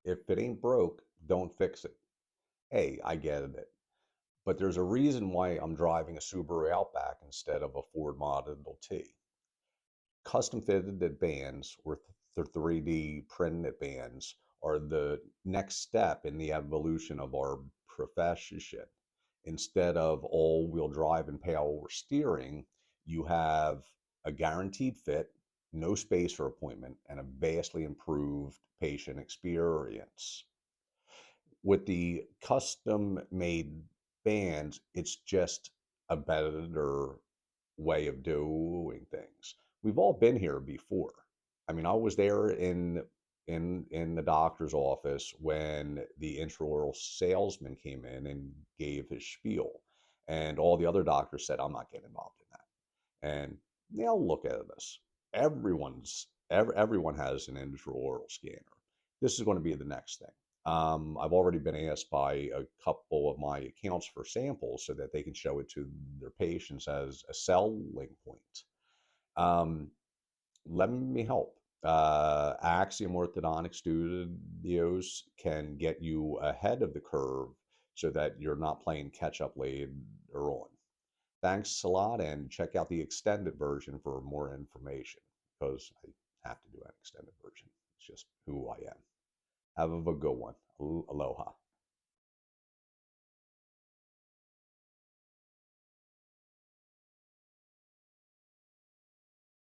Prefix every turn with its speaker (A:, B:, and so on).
A: If it ain't broke, don't fix it. Hey, I get it. But there's a reason why I'm driving a Subaru Outback instead of a Ford Model T. Custom fitted bands or the 3D printed bands are the next step in the evolution of our profession. Instead of all-wheel drive and power steering, you have a guaranteed fit, no space for appointment, and a vastly improved patient experience. With the custom made bands, it's just a better way of doing things. We've all been here before. I mean, I was there in the doctor's office when the intraoral salesman came in and gave his spiel, and all the other doctors said, "I'm not getting involved in that." And now look at this. Everyone has an intraoral scanner. This is going to be the next thing. I've already been asked by a couple of my accounts for samples so that they can show it to their patients as a selling point. Um, Let me help. Axiom Orthodontic Studios can get you ahead of the curve so that you're not playing catch up later on. Thanks a lot, and check out the extended version for more information because I have to do an extended version. It's just who I am. Have a good one. Aloha.